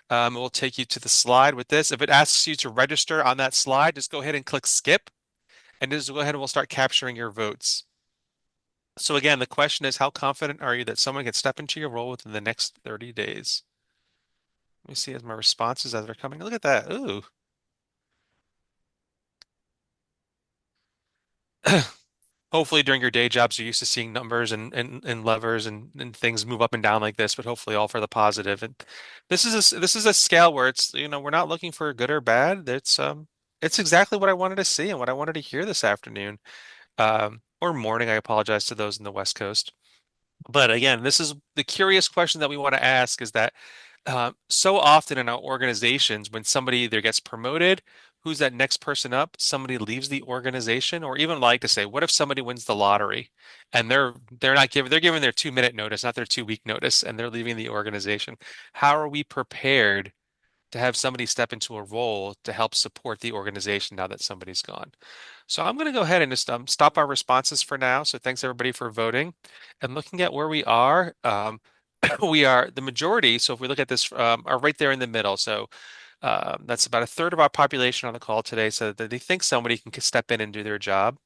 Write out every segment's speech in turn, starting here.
It will take you to the slide with this. If it asks you to register on that slide, just go ahead and click skip, and just go ahead and we'll start capturing your votes. So again, the question is, how confident are you that someone can step into your role within the next 30 days? Let me see as my responses as they're coming. Look at that. Ooh. Hopefully during your day jobs, you're used to seeing numbers and levers and things move up and down like this, but hopefully all for the positive. And this is a scale where it's, we're not looking for good or bad. It's exactly what I wanted to see and what I wanted to hear this afternoon. Or morning. I apologize to those in the West Coast. But again, this is the curious question that we want to ask is that so often in our organizations, when somebody either gets promoted, who's that next person up? Somebody leaves the organization, or even like to say, what if somebody wins the lottery and they're giving their 2 minute notice, not their 2 week notice, and they're leaving the organization. How are we prepared to have somebody step into a role to help support the organization now that somebody's gone? So I'm going to go ahead and just stop our responses for now. So thanks everybody for voting. And looking at where we are, we are the majority. So if we look at this, are right there in the middle. So that's about a third of our population on the call today. So that they think somebody can step in and do their job.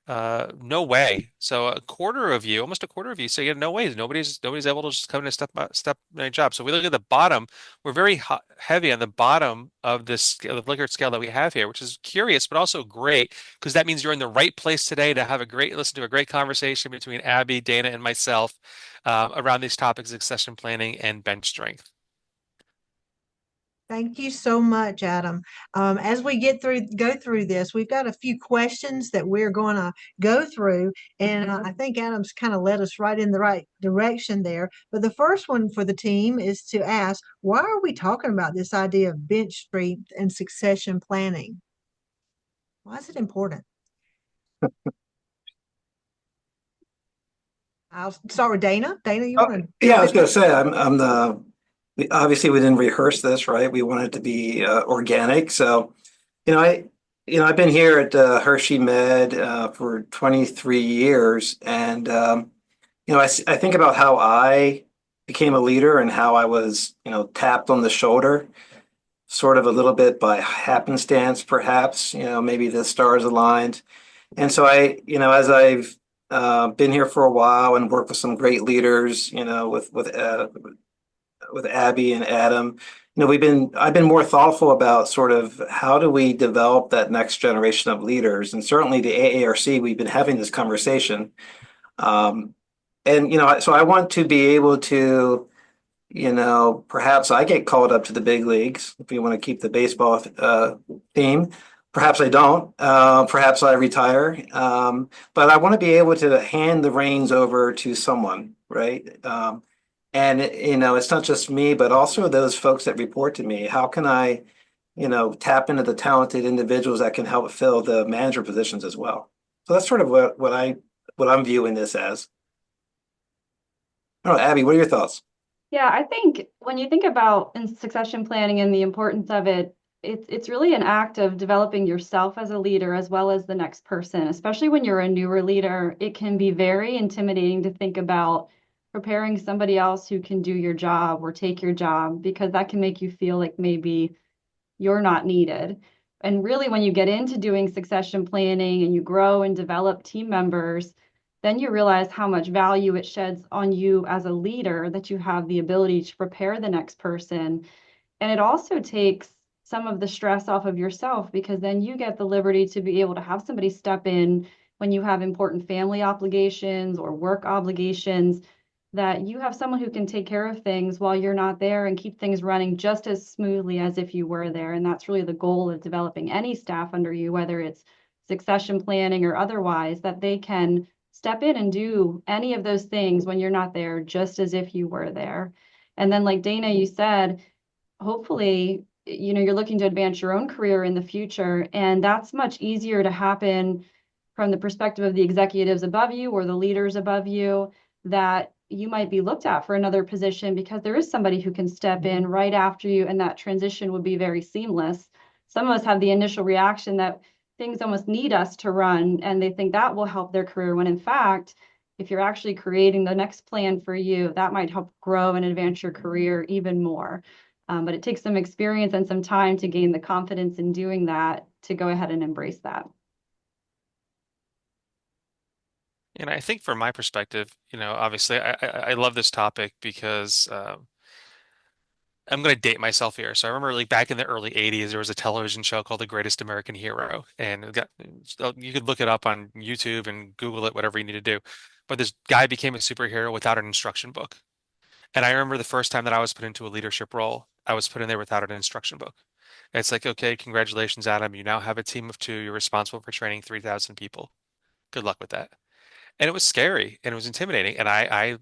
No way. So a quarter of you, almost a quarter of you, say, yeah, no way. Nobody's able to just come in and step in a job. So we look at the bottom. We're very heavy on the bottom of this the Likert scale that we have here, which is curious, but also great because that means you're in the right place today to have listen to a great conversation between Abby, Dana, and myself around these topics: succession planning and bench strength. Thank you so much, Adam. As we go through this, we've got a few questions that we're going to go through, and I think Adam's kind of led us right in the right direction there. But the first one for the team is to ask, why are we talking about this idea of bench strength and succession planning? Why is it important? I'll start with Dana. Dana, you Oh, want to yeah, I jump was in going there? to say, obviously we didn't rehearse this, right? We want it to be organic. So, you know, I, I've been here at Hershey Med for 23 years, and I think about how I became a leader and how I was, tapped on the shoulder, sort of a little bit by happenstance, perhaps. Maybe the stars aligned, and so as I've been here for a while and worked with some great leaders, with Abby and Adam, I've been more thoughtful about sort of how do we develop that next generation of leaders, and certainly the AARC, we've been having this conversation, and so I want to be able to, perhaps I get called up to the big leagues if you want to keep the baseball theme. Perhaps I don't. Perhaps I retire. But I want to be able to hand the reins over to someone, right? And it's not just me, but also those folks that report to me. How can I, tap into the talented individuals that can help fill the manager positions as well? So that's sort of what I'm viewing this as. I don't know, Abby, what are your thoughts? Yeah, I think when you think about in succession planning and the importance of it, it's really an act of developing yourself as a leader as well as the next person. Especially when you're a newer leader, it can be very intimidating to think about preparing somebody else who can do your job or take your job because that can make you feel like maybe you're not needed. And really, when you get into doing succession planning and you grow and develop team members, then you realize how much value it sheds on you as a leader that you have the ability to prepare the next person. And it also takes some of the stress off of yourself because then you get the liberty to be able to have somebody step in when you have important family obligations or work obligations, that you have someone who can take care of things while you're not there and keep things running just as smoothly as if you were there. And that's really the goal of developing any staff under you, whether it's succession planning or otherwise, that they can step in and do any of those things when you're not there, just as if you were there. And then, like Dana, you said, hopefully, you're looking to advance your own career in the future. And that's much easier to happen from the perspective of the executives above you or the leaders above you, that you might be looked at for another position because there is somebody who can step in right after you, and that transition would be very seamless. Some of us have the initial reaction that things almost need us to run, and they think that will help their career, when in fact, if you're actually creating the next plan for you, that might help grow and advance your career even more. But it takes some experience and some time to gain the confidence in doing that, to go ahead and embrace that. And I think from my perspective, obviously I love this topic because I'm going to date myself here. So I remember like back in the early 80s, there was a television show called The Greatest American Hero. And you could look it up on YouTube and Google it, whatever you need to do. But this guy became a superhero without an instruction book. And I remember the first time that I was put into a leadership role, I was put in there without an instruction book. It's like, okay, congratulations, Adam. You now have a team of 2. You're responsible for training 3,000 people. Good luck with that. And it was scary and it was intimidating. And I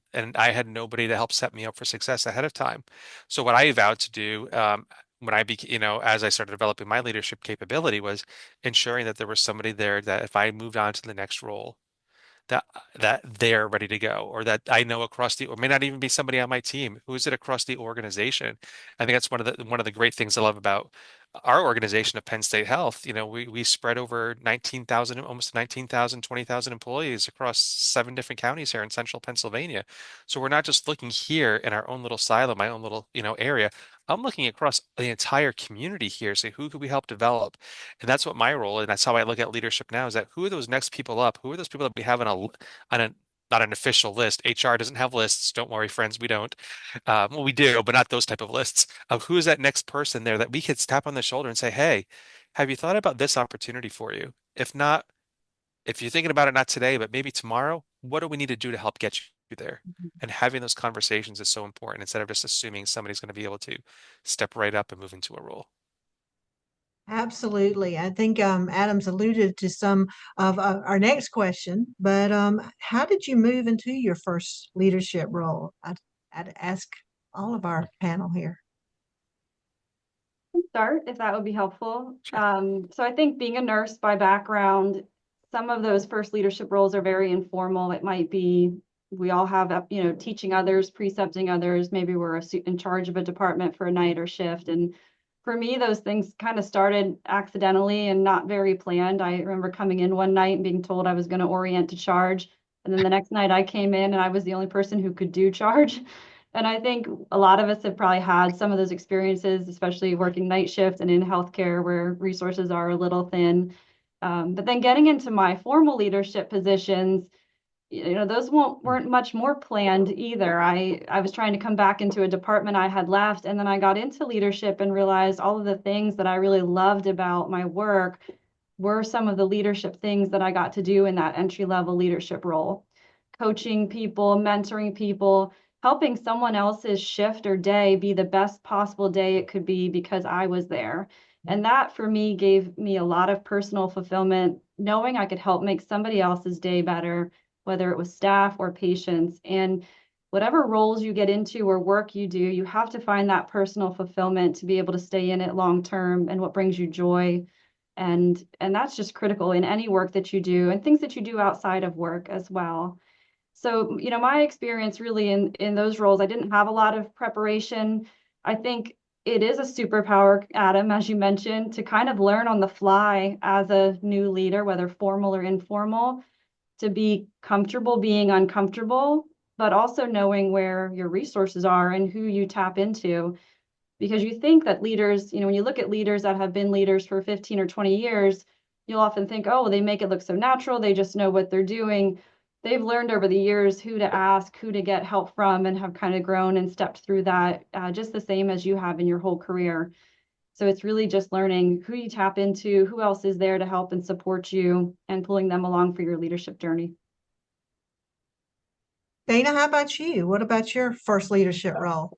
had nobody to help set me up for success ahead of time. So what I vowed to do, when as I started developing my leadership capability, was ensuring that there was somebody there that if I moved on to the next role, that they're ready to go, or that I know across or may not even be somebody on my team. Who is it across the organization? I think that's one of the great things I love about our organization of Penn State Health. We spread over 19,000, almost 19,000, 20,000 employees across 7 different counties here in central Pennsylvania. So we're not just looking here in our own little silo, my own little, area. I'm looking across the entire community here. Say, who could we help develop? And that's what my role, and that's how I look at leadership now, is that who are those next people up? Who are those people that we have on a not an official list? HR doesn't have lists. Don't worry, friends, we don't. Well, we do, but not those type of lists of who is that next person there that we could tap on the shoulder and say, hey, have you thought about this opportunity for you? If not, if you're thinking about it, not today, but maybe tomorrow, what do we need to do to help get you there? And having those conversations is so important instead of just assuming somebody's going to be able to step right up and move into a role. Absolutely. I think Adams alluded to some of our next question, but how did you move into your first leadership role? I'd ask all of our panel here. Start, if that would be helpful. Sure. So I think being a nurse by background, some of those first leadership roles are very informal. It might be we all have, teaching others, precepting others. Maybe we're in charge of a department for a night or shift. And for me, those things kind of started accidentally and not very planned. I remember coming in one night and being told I was going to orient to charge. And then the next night I came in and I was the only person who could do charge. And I think a lot of us have probably had some of those experiences, especially working night shift and in healthcare where resources are a little thin. But then getting into my formal leadership positions, those weren't much more planned either. I was trying to come back into a department I had left, and then I got into leadership and realized all of the things that I really loved about my work were some of the leadership things that I got to do in that entry-level leadership role. Coaching people, mentoring people, helping someone else's shift or day be the best possible day it could be because I was there. And that for me gave me a lot of personal fulfillment, knowing I could help make somebody else's day better, whether it was staff or patients. And whatever roles you get into or work you do, you have to find that personal fulfillment to be able to stay in it long term and what brings you joy. And that's just critical in any work that you do and things that you do outside of work as well. So, my experience really in those roles, I didn't have a lot of preparation. I think it is a superpower, Adam, as you mentioned, to kind of learn on the fly as a new leader, whether formal or informal, to be comfortable being uncomfortable, but also knowing where your resources are and who you tap into. Because you think that leaders, when you look at leaders that have been leaders for 15 or 20 years, you'll often think, oh, they make it look so natural. They just know what they're doing. They've learned over the years who to ask, who to get help from, and have kind of grown and stepped through that just the same as you have in your whole career. So it's really just learning who you tap into, who else is there to help and support you, and pulling them along for your leadership journey. Dana, how about you? What about your first leadership role?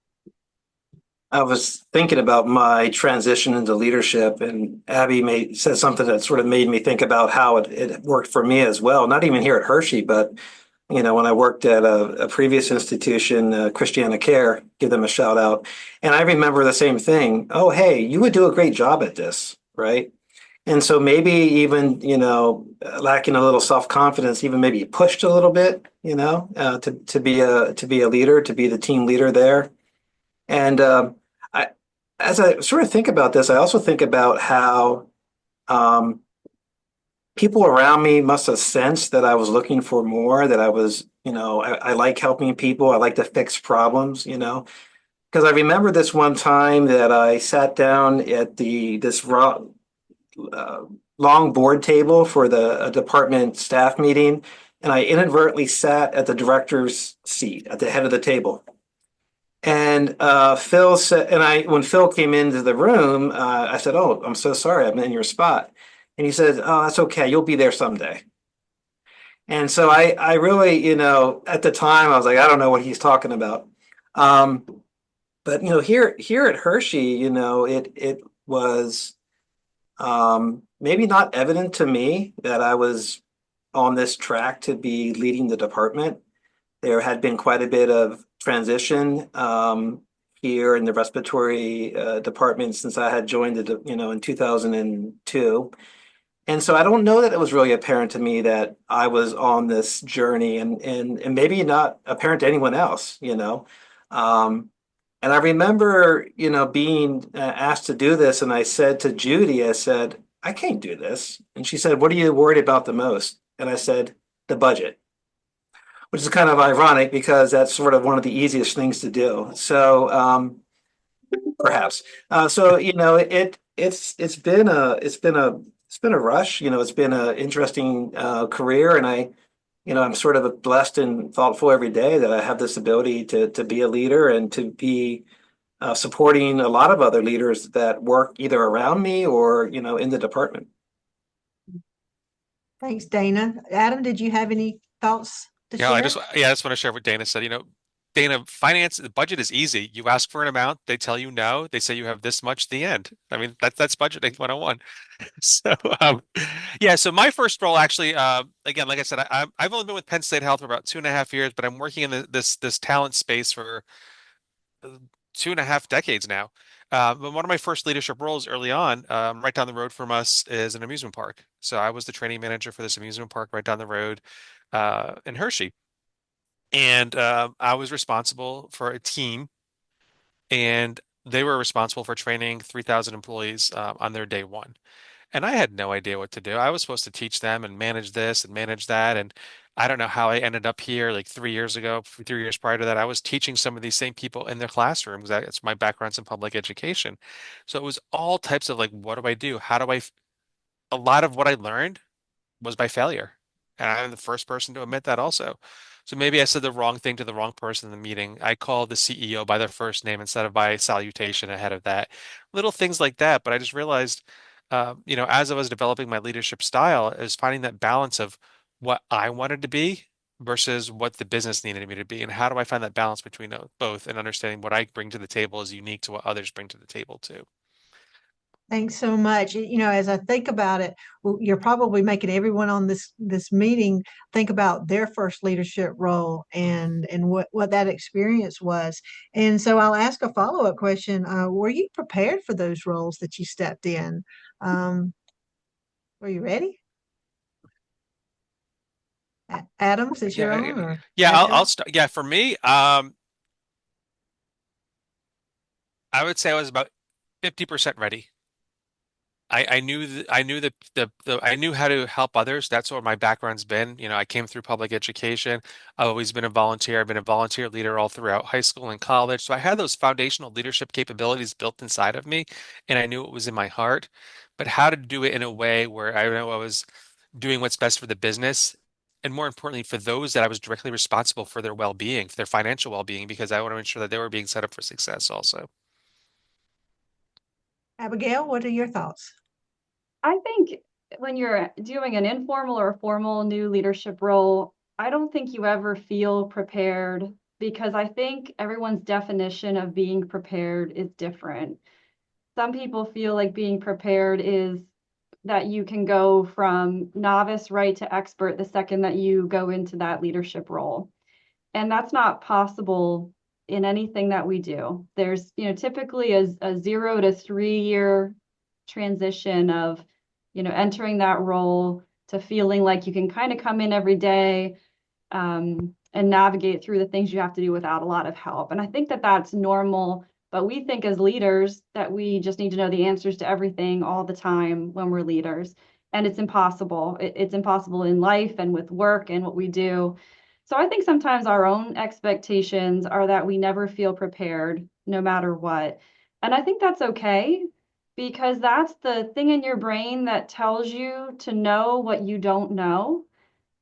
I was thinking about my transition into leadership, and Abby said something that sort of made me think about how it worked for me as well. Not even here at Hershey, but when I worked at a previous institution, Christiana Care, give them a shout out. And I remember the same thing. Oh, hey, you would do a great job at this, right? And so maybe even, lacking a little self-confidence, even maybe pushed a little bit, to be a leader, to be the team leader there. And as I sort of think about this, I also think about how people around me must have sensed that I was looking for more, that I was, I like helping people. I like to fix problems, because I remember this one time that I sat down at uh, long board table for the department staff meeting, and I inadvertently sat at the director's seat at the head of the table. And Phil said, and when Phil came into the room, I said, "Oh, I'm so sorry, I'm in your spot." And he said, "Oh, that's okay. You'll be there someday." And so I really, at the time, I was like, I don't know what he's talking about. Um, but here at Hershey, it was maybe not evident to me that I was on this track to be leading the department. There had been quite a bit of transition here in the respiratory department since I had joined in 2002. And so I don't know that it was really apparent to me that I was on this journey, and maybe not apparent to anyone else. And I remember, being asked to do this, and I said to Judy, I said, I can't do this. And she said, what are you worried about the most? And I said, the budget, which is kind of ironic because that's sort of one of the easiest things to do. So perhaps. So it's been a rush. It's been an interesting career, and I'm sort of blessed and thoughtful every day that I have this ability to be a leader and to be supporting a lot of other leaders that work either around me or in the department. Thanks, Dana. Adam, did you have any thoughts to Yeah, share? I just want to share what Dana said. Dana, finance, the budget is easy. You ask for an amount, they tell you no, they say you have this much, the end. I mean, that's budgeting 101. So, yeah, so my first role actually, again, like I said, I've only been with Penn State Health for about 2.5 years, but I'm working in this talent space for 2.5 decades now. But one of my first leadership roles early on, right down the road from us, is an amusement park. So I was the training manager for this amusement park right down the road in Hershey. And I was responsible for a team, and they were responsible for training 3,000 employees on their day one. And I had no idea what to do. I was supposed to teach them and manage this and manage that. And I don't know how I ended up here like 3 years ago, 3 years prior to that. I was teaching some of these same people in their classrooms. That's my background's in public education. So it was all types of like, what do I do? A lot of what I learned was by failure. And I'm the first person to admit that also. So maybe I said the wrong thing to the wrong person in the meeting. I called the CEO by their first name instead of by salutation ahead of that. Little things like that. But I just realized, as I was developing my leadership style, I was finding that balance of what I wanted to be versus what the business needed me to be. And how do I find that balance between both and understanding what I bring to the table is unique to what others bring to the table too. Thanks so much. As I think about it, well, you're probably making everyone on this meeting think about their first leadership role and what that experience was. And so I'll ask a follow-up question. Were you prepared for those roles that you stepped in? Um, were you ready? Adams, is your Yeah, own or yeah, I'll Abigail? start. Yeah, for me, I would say I was about 50% ready. I knew how to help others. That's what my background's been. I came through public education. I've always been a volunteer. I've been a volunteer leader all throughout high school and college. So I had those foundational leadership capabilities built inside of me, and I knew it was in my heart. But how to do it in a way where I know I was doing what's best for the business, and more importantly, for those that I was directly responsible for their well-being, for their financial well-being, because I want to ensure that they were being set up for success also. Abigail, what are your thoughts? I think when you're doing an informal or formal new leadership role, I don't think you ever feel prepared because I think everyone's definition of being prepared is different. Some people feel like being prepared is that you can go from novice right to expert the second that you go into that leadership role. And that's not possible in anything that we do. There's, typically a 0 to 3 year transition of, entering that role to feeling like you can kind of come in every day and navigate through the things you have to do without a lot of help. And I think that that's normal, but we think as leaders that we just need to know the answers to everything all the time when we're leaders. And it's impossible. It's impossible in life and with work and what we do. So I think sometimes our own expectations are that we never feel prepared no matter what. And I think that's okay because that's the thing in your brain that tells you to know what you don't know.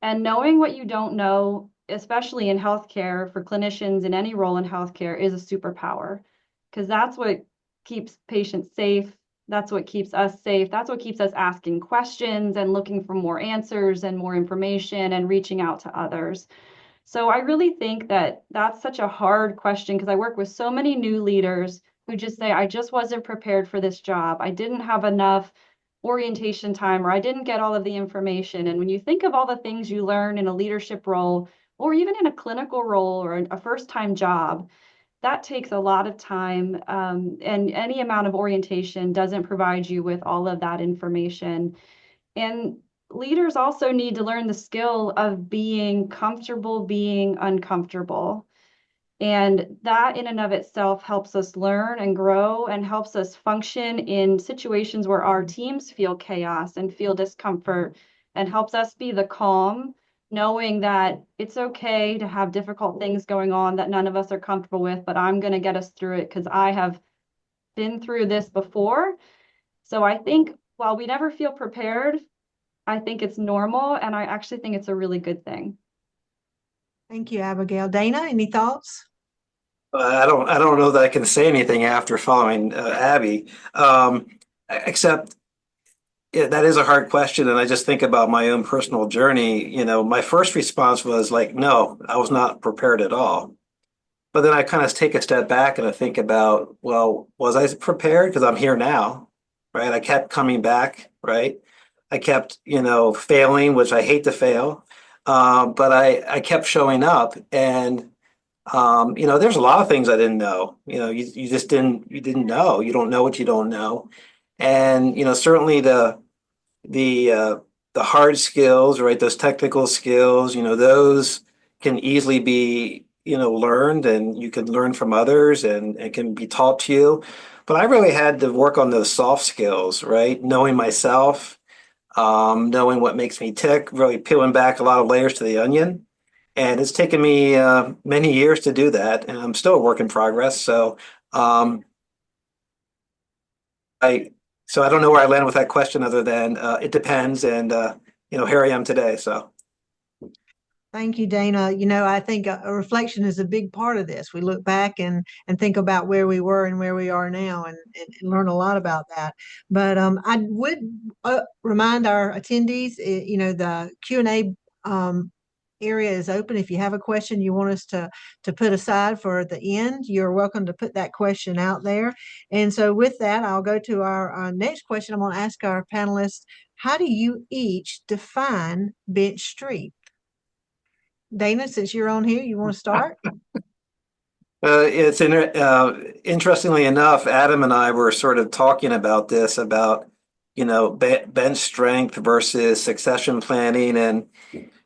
And knowing what you don't know, especially in healthcare for clinicians in any role in healthcare, is a superpower because that's what keeps patients safe. That's what keeps us safe. That's what keeps us asking questions and looking for more answers and more information and reaching out to others. So I really think that that's such a hard question because I work with so many new leaders who just say, I just wasn't prepared for this job. I didn't have enough orientation time, or I didn't get all of the information. And when you think of all the things you learn in a leadership role, or even in a clinical role or a first-time job, that takes a lot of time. And any amount of orientation doesn't provide you with all of that information. And leaders also need to learn the skill of being comfortable being uncomfortable. And that in and of itself helps us learn and grow and helps us function in situations where our teams feel chaos and feel discomfort and helps us be the calm, knowing that it's okay to have difficult things going on that none of us are comfortable with, but I'm going to get us through it because I have been through this before. So I think while we never feel prepared, I think it's normal, and I actually think it's a really good thing. Thank you, Abigail. Dana, any thoughts? I don't know that I can say anything after following Abby, except yeah, that is a hard question. And I just think about my own personal journey. You know, my first response was like, no, I was not prepared at all. But then I kind of take a step back and I think about, well, was I prepared? Because I'm here now, right? I kept coming back, right? I kept, failing, which I hate to fail. But I kept showing up and there's a lot of things I didn't know. You just you didn't know. You don't know what you don't know. And, certainly the the hard skills, right? Those technical skills, those can easily be, learned and you can learn from others and it can be taught to you. But I really had to work on those soft skills, right? Knowing myself, knowing what makes me tick, really peeling back a lot of layers to the onion. And it's taken me many years to do that, and I'm still a work in progress. Um, I so I don't know where I land with that question, other than it depends, and here I am today. So Thank you, Dana. I think a reflection is a big part of this. We look back and think about where we were and where we are now, and learn a lot about that. But I would remind our attendees, the Q&A area is open. If you have a question you want us to put aside for the end, you're welcome to put that question out there. And so with that, I'll go to our next question. I'm going to ask our panelists, how do you each define bench strength? Dana, since you're on here, you want to start? interestingly enough, Adam and I were sort of talking about this about bench strength versus succession planning, and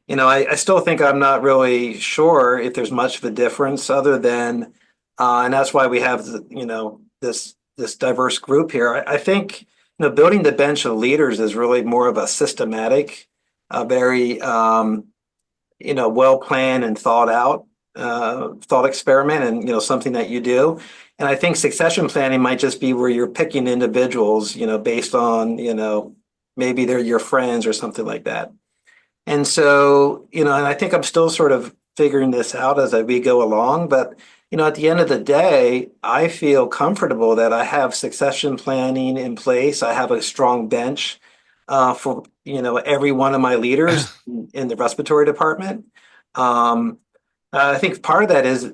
I still think I'm not really sure if there's much of a difference other than, and that's why we have this diverse group here. I think building the bench of leaders is really more of a systematic, very well planned and thought out thought experiment, and something that you do. And I think succession planning might just be where you're picking individuals based on maybe they're your friends or something like that. And so, and I think I'm still sort of figuring this out as we go along. But, at the end of the day, I feel comfortable that I have succession planning in place. I have a strong bench for, every one of my leaders in the respiratory department. I think part of that is,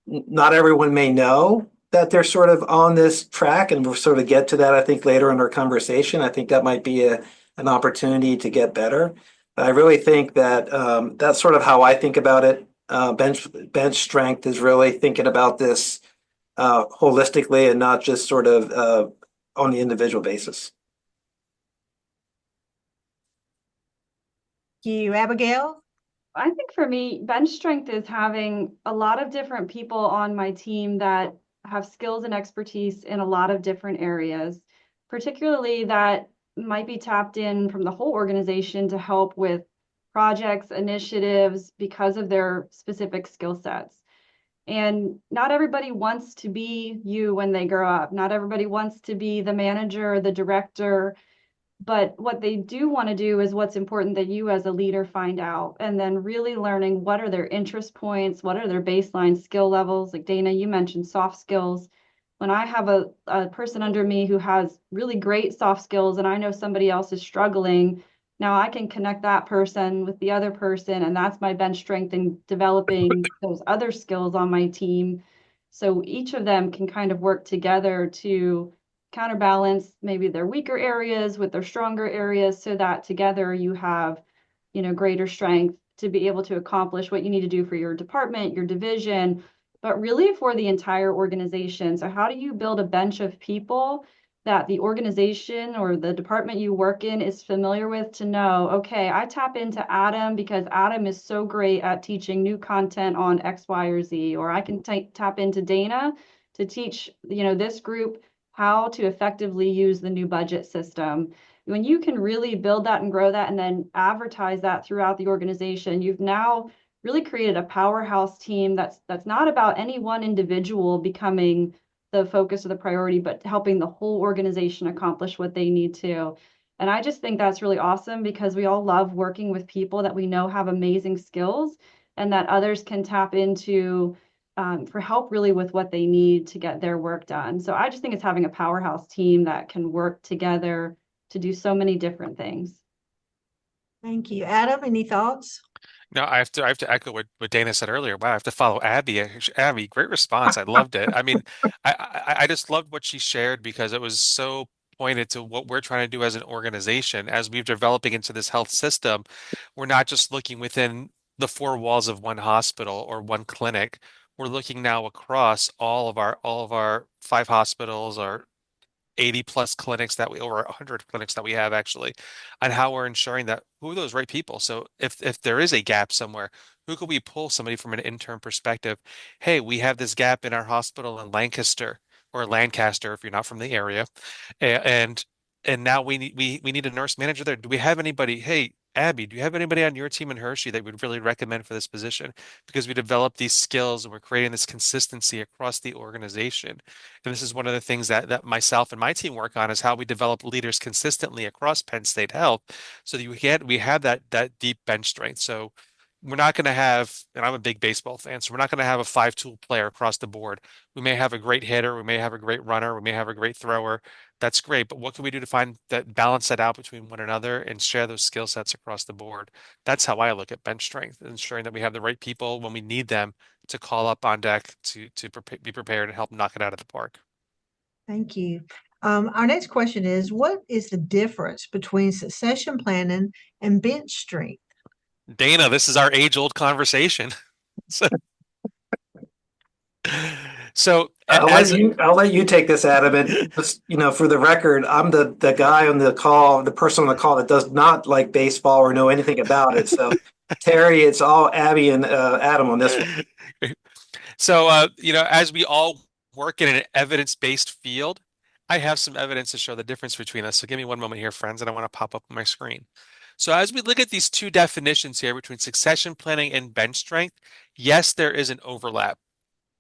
not everyone may know that they're sort of on this track, and we'll sort of get to that, I think, later in our conversation. I think that might be an opportunity to get better. I really think that that's sort of how I think about it. Bench strength is really thinking about this holistically and not just sort of on the individual basis. Thank you, Abigail. I think for me, bench strength is having a lot of different people on my team that have skills and expertise in a lot of different areas, particularly that might be tapped in from the whole organization to help with projects, initiatives because of their specific skill sets. And not everybody wants to be you when they grow up. Not everybody wants to be the manager or the director. But what they do want to do is what's important that you as a leader find out, and then really learning what are their interest points, what are their baseline skill levels. Like Dana, you mentioned soft skills. When I have a person under me who has really great soft skills and I know somebody else is struggling, now I can connect that person with the other person, and that's my bench strength in developing those other skills on my team. So each of them can kind of work together to counterbalance maybe their weaker areas with their stronger areas so that together you have, greater strength to be able to accomplish what you need to do for your department, your division, but really for the entire organization. So how do you build a bench of people that the organization or the department you work in is familiar with, to know, okay, I tap into Adam because Adam is so great at teaching new content on X, Y, or Z, or I can tap into Dana to teach, this group how to effectively use the new budget system. When you can really build that and grow that and then advertise that throughout the organization, you've now really created a powerhouse team that's not about any one individual becoming the focus or the priority, but helping the whole organization accomplish what they need to. And I just think that's really awesome because we all love working with people that we know have amazing skills and that others can tap into for help really with what they need to get their work done. So I just think it's having a powerhouse team that can work together to do so many different things. Thank you. Adam, any thoughts? No, I have to echo what Dana said earlier. Wow, I have to follow Abby. Abby, great response. I loved it. I mean, I just loved what she shared because it was so pointed to what we're trying to do as an organization. As we're developing into this health system, we're not just looking within the four walls of one hospital or one clinic. We're looking now across all of our five hospitals, our 80 plus clinics that we over 100 clinics that we have actually, on how we're ensuring that who are those right people. So if there is a gap somewhere, who could we pull somebody from an intern perspective? Hey, we have this gap in our hospital in Lancaster or Lancaster if you're not from the area, and now we need a nurse manager there. Do we have anybody? Hey, Abby, do you have anybody on your team in Hershey that would really recommend for this position? Because we develop these skills and we're creating this consistency across the organization. And this is one of the things that myself and my team work on is how we develop leaders consistently across Penn State Health so that we have that deep bench strength. So we're not going to have, and I'm a big baseball fan, so we're not going to have a five-tool player across the board. We may have a great hitter, we may have a great runner, we may have a great thrower. That's great, but what can we do to find that balance that out between one another and share those skill sets across the board? That's how I look at bench strength, ensuring that we have the right people when we need them to call up on deck to be prepared and help knock it out of the park. Thank you. Our next question is, what is the difference between succession planning and bench strength? Dana, this is our age-old conversation. So, as I'll let you take this, Adam. And just, for the record, I'm the guy on the call, the person on the call that does not like baseball or know anything about it. So Terry, it's all Abby and Adam on this one. as we all work in an evidence-based field, I have some evidence to show the difference between us. So give me one moment here, friends, and I want to pop up on my screen. So as we look at these two definitions here between succession planning and bench strength, yes, there is an overlap.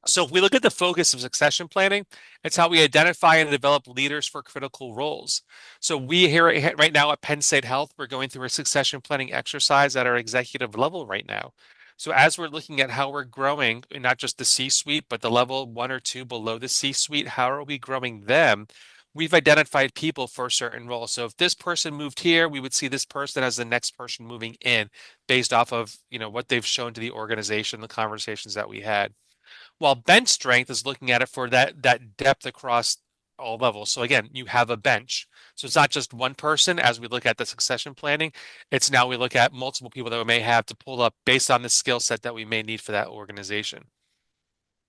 So if we look at the focus of succession planning, it's how we identify and develop leaders for critical roles. So we here right now at Penn State Health, we're going through a succession planning exercise at our executive level right now. So as we're looking at how we're growing, not just the C-suite, but the level one or two below the C-suite, how are we growing them? We've identified people for certain roles. So if this person moved here, we would see this person as the next person moving in based off of, what they've shown to the organization, the conversations that we had. While bench strength is looking at it for that depth across all levels. So again, you have a bench. So it's not just one person as we look at the succession planning. It's now we look at multiple people that we may have to pull up based on the skill set that we may need for that organization.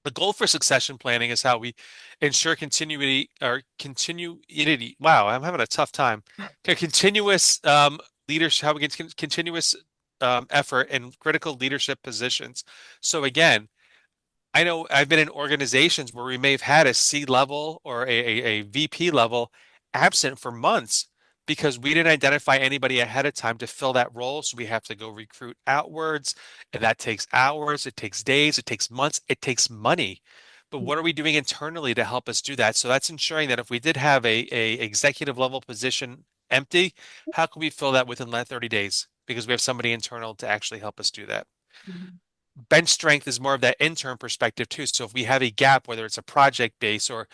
The goal for succession planning is how we ensure continuity or continuity. Wow, I'm having a tough time. Continuous leadership, how we get continuous effort in critical leadership positions. So again, I know I've been in organizations where we may have had a C level or a VP level absent for months because we didn't identify anybody ahead of time to fill that role. So we have to go recruit outwards, and that takes hours, it takes days, it takes months, it takes money. But what are we doing internally to help us do that? So that's ensuring that if we did have a executive level position empty, how can we fill that within that 30 days? Because we have somebody internal to actually help us do that. Mhm. Bench strength is more of that intern perspective too. So if we have a gap, whether it's a project base or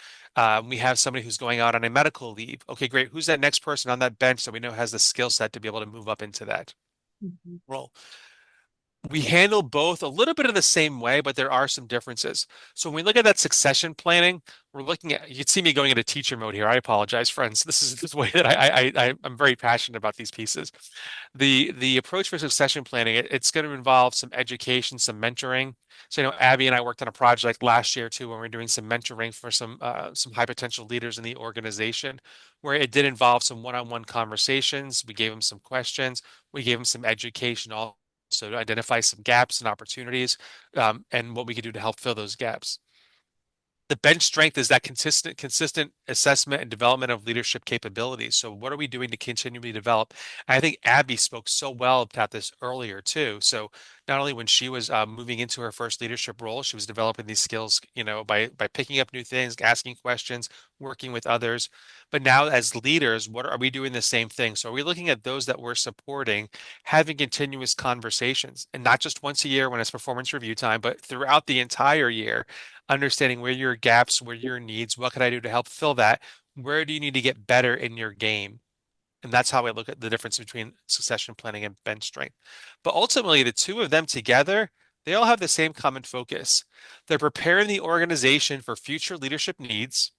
we have somebody who's going out on a medical leave, okay, great. Who's that next person on that bench that we know has the skill set to be able to move up into that Mhm. role? We handle both a little bit of the same way, but there are some differences. So when we look at that succession planning, we're looking at, you can see me going into teacher mode here. I apologize, friends. This is the way that I'm very passionate about these pieces. The approach for succession planning, it's going to involve some education, some mentoring. So, Abby and I worked on a project last year too, when we were doing some mentoring for some high potential leaders in the organization, where it did involve some one-on-one conversations. We gave them some questions. We gave them some education also to identify some gaps and opportunities, and what we could do to help fill those gaps. The bench strength is that consistent assessment and development of leadership capabilities. So what are we doing to continually develop? And I think Abby spoke so well about this earlier too. So not only when she was moving into her first leadership role, she was developing these skills, by picking up new things, asking questions, working with others. But now as leaders, what are we doing the same thing? So are we looking at those that we're supporting, having continuous conversations, and not just once a year when it's performance review time, but throughout the entire year, understanding where your gaps, where your needs, what can I do to help fill that? Where do you need to get better in your game? And that's how I look at the difference between succession planning and bench strength. But ultimately, the two of them together, they all have the same common focus. They're preparing the organization for future leadership needs.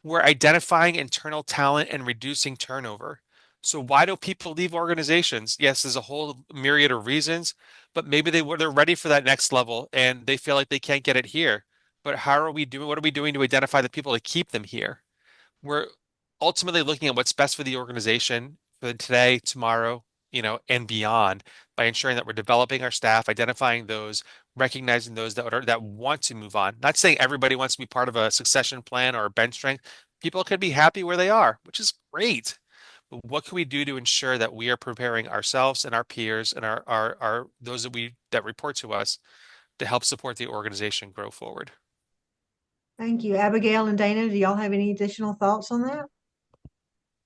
We're identifying internal talent and reducing turnover. So why do people leave organizations? Yes, there's a whole myriad of reasons, but maybe they're ready for that next level and they feel like they can't get it here. But how are we doing? What are we doing to identify the people to keep them here? We're ultimately looking at what's best for the organization for today, tomorrow, and beyond by ensuring that we're developing our staff, identifying those, recognizing those that want to move on. Not saying everybody wants to be part of a succession plan or a bench strength. People could be happy where they are, which is great. But what can we do to ensure that we are preparing ourselves and our peers and our those that report to us to help support the organization grow forward? Thank you. Abigail and Dana, do y'all have any additional thoughts on that?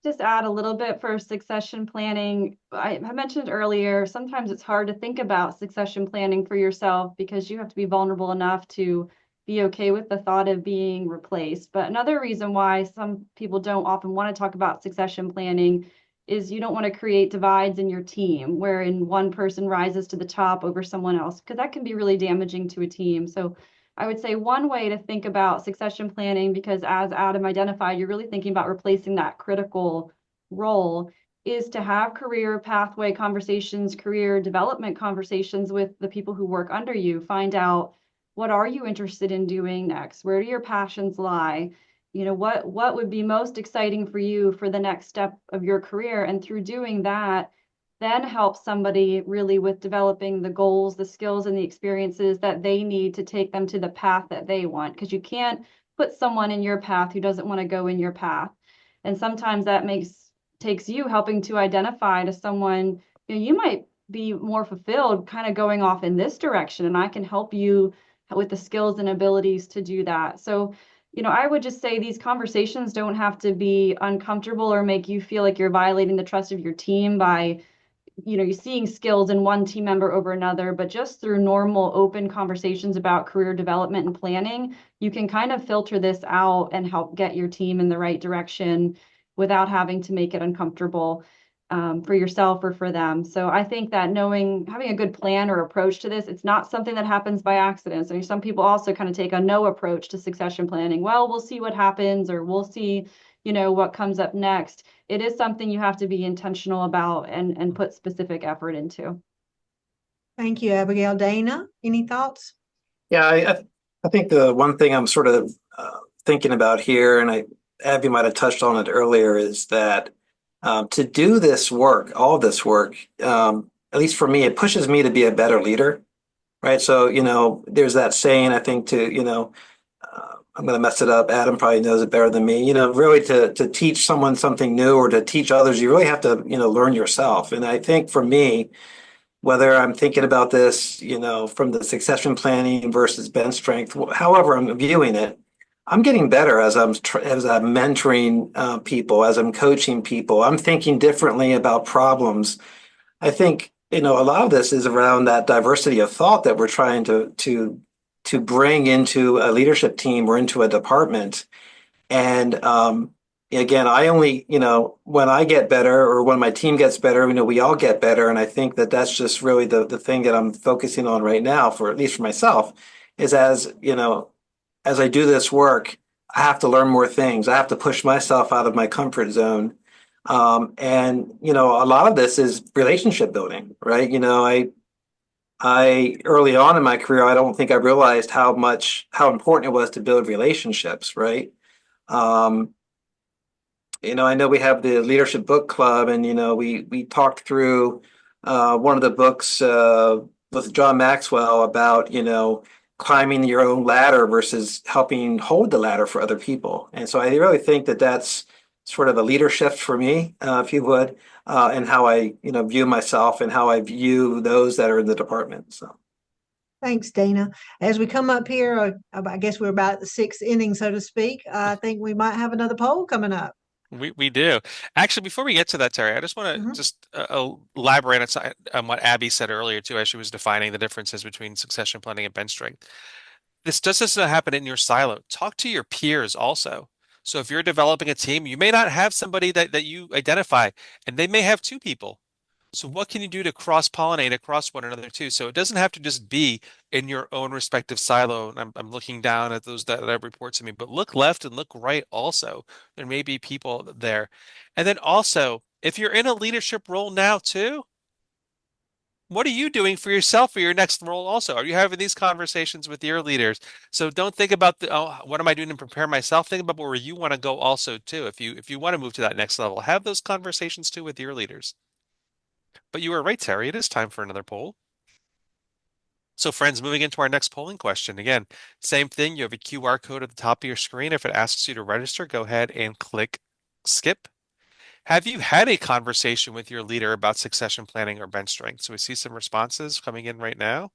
Just add a little bit for succession planning. I mentioned earlier, sometimes it's hard to think about succession planning for yourself because you have to be vulnerable enough to be okay with the thought of being replaced. But another reason why some people don't often want to talk about succession planning is you don't want to create divides in your team wherein one person rises to the top over someone else, because that can be really damaging to a team. So I would say one way to think about succession planning, because as Adam identified, you're really thinking about replacing that critical role, is to have career pathway conversations, career development conversations with the people who work under you. Find out, what are you interested in doing next? Where do your passions lie? What would be most exciting for you for the next step of your career? And through doing that, then help somebody really with developing the goals, the skills, and the experiences that they need to take them to the path that they want. Because you can't put someone in your path who doesn't want to go in your path. And sometimes that takes you helping to identify to someone, you might be more fulfilled kind of going off in this direction, and I can help you with the skills and abilities to do that. So, I would just say these conversations don't have to be uncomfortable or make you feel like you're violating the trust of your team by you're seeing skills in one team member over another, but just through normal open conversations about career development and planning, you can kind of filter this out and help get your team in the right direction without having to make it uncomfortable for yourself or for them. So I think that having a good plan or approach to this, it's not something that happens by accident. So some people also kind of take a no approach to succession planning. Well, we'll see what happens, or we'll see, what comes up next. It is something you have to be intentional about and put specific effort into. Thank you, Abigail. Dana, any thoughts? Yeah, I think the one thing I'm sort of thinking about here, and Abby might have touched on it earlier, is that to do this work, all this work, at least for me, it pushes me to be a better leader, right? So, there's that saying, I think, to, I'm going to mess it up. Adam probably knows it better than me. Really to teach someone something new or to teach others, you really have to, learn yourself. And I think for me, whether I'm thinking about this, from the succession planning versus bench strength, however I'm viewing it, I'm getting better as I'm mentoring people, as I'm coaching people. I'm thinking differently about problems. I think, a lot of this is around that diversity of thought that we're trying to bring into a leadership team or into a department. And again, I only, when I get better or when my team gets better, we all get better. And I think that that's just really the thing that I'm focusing on right now, for at least for myself, is as I do this work, I have to learn more things. I have to push myself out of my comfort zone. And a lot of this is relationship building, right? I early on in my career, I don't think I realized how important it was to build relationships, right? Um, I know we have the leadership book club, and we talked through one of the books with John Maxwell about climbing your own ladder versus helping hold the ladder for other people. And so I really think that that's sort of a leader shift for me, if you would, and how I view myself and how I view those that are in the department. So. Thanks, Dana. As we come up here, I guess we're about at the sixth inning, so to speak. I think we might have another poll coming up. We do. Actually, before we get to that, Terry, I just want to Mhm. just elaborate on what Abby said earlier too, as she was defining the differences between succession planning and bench strength. This just doesn't happen in your silo. Talk to your peers also. So if you're developing a team, you may not have somebody that you identify, and they may have two people. So what can you do to cross-pollinate across one another too? So it doesn't have to just be in your own respective silo. And I'm looking down at those that have reports to me, but look left and look right also. There may be people there. And then also, if you're in a leadership role now too, what are you doing for yourself for your next role also? Are you having these conversations with your leaders? So don't think about oh, what am I doing to prepare myself? Think about where you want to go also too. If you want to move to that next level, have those conversations too with your leaders. But you were right, Terry. It is time for another poll. So friends, moving into our next polling question. Again, same thing. You have a QR code at the top of your screen. If it asks you to register, go ahead and click skip. Have you had a conversation with your leader about succession planning or bench strength? So we see some responses coming in right now.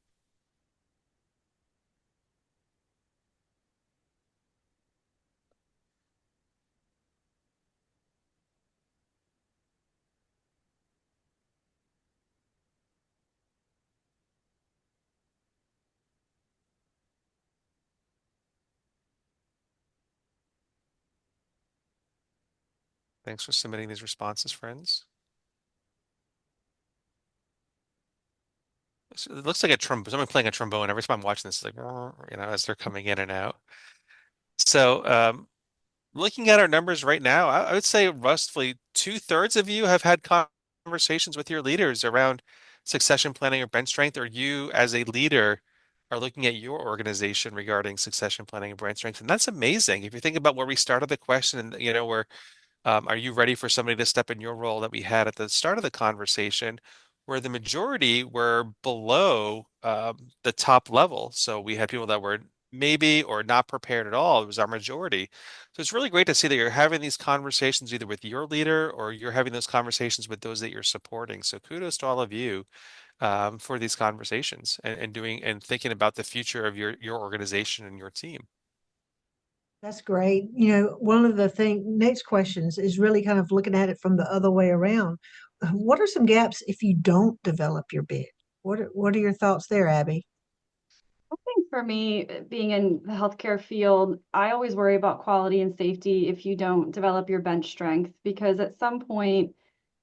Thanks for submitting these responses, friends. So it looks like a trombone. Someone playing a trombone. Every time I'm watching this, it's like, as they're coming in and out. So, looking at our numbers right now, I would say roughly two-thirds of you have had conversations with your leaders around succession planning or bench strength, or you as a leader are looking at your organization regarding succession planning and bench strength. And that's amazing. If you think about where we started the question, and where are you ready for somebody to step in your role that we had at the start of the conversation, where the majority were below the top level. So we had people that were maybe or not prepared at all. It was our majority. So it's really great to see that you're having these conversations either with your leader or you're having those conversations with those that you're supporting. So kudos to all of you for these conversations and doing and thinking about the future of your organization and your team. That's great. One of the next questions is really kind of looking at it from the other way around. What are some gaps if you don't develop your bid? What are your thoughts there, Abby? I think for me, being in the healthcare field, I always worry about quality and safety if you don't develop your bench strength, because at some point,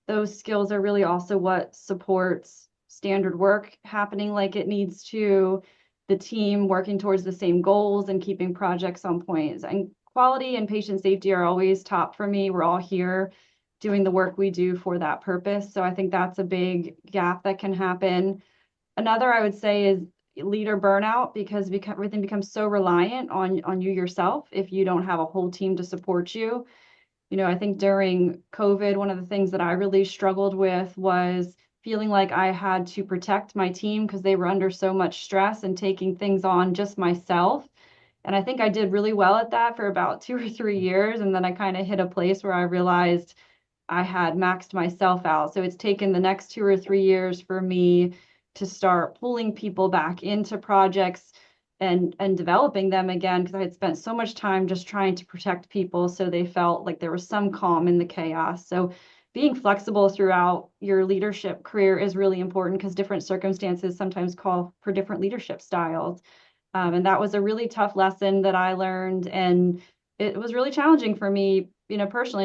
those skills are really also what supports standard work happening like it needs to, the team working towards the same goals and keeping projects on point. And quality and patient safety are always top for me. We're all here doing the work we do for that purpose. So I think that's a big gap that can happen. Another I would say is leader burnout, because everything becomes so reliant on you yourself if you don't have a whole team to support you. I think during COVID, one of the things that I really struggled with was feeling like I had to protect my team because they were under so much stress and taking things on just myself. And I think I did really well at that for about 2 or 3 years. And then I kind of hit a place where I realized I had maxed myself out. So it's taken the next 2 or 3 years for me to start pulling people back into projects and developing them again, because I had spent so much time just trying to protect people so they felt like there was some calm in the chaos. So being flexible throughout your leadership career is really important, because different circumstances sometimes call for different leadership styles. And that was a really tough lesson that I learned. And it was really challenging for me, personally,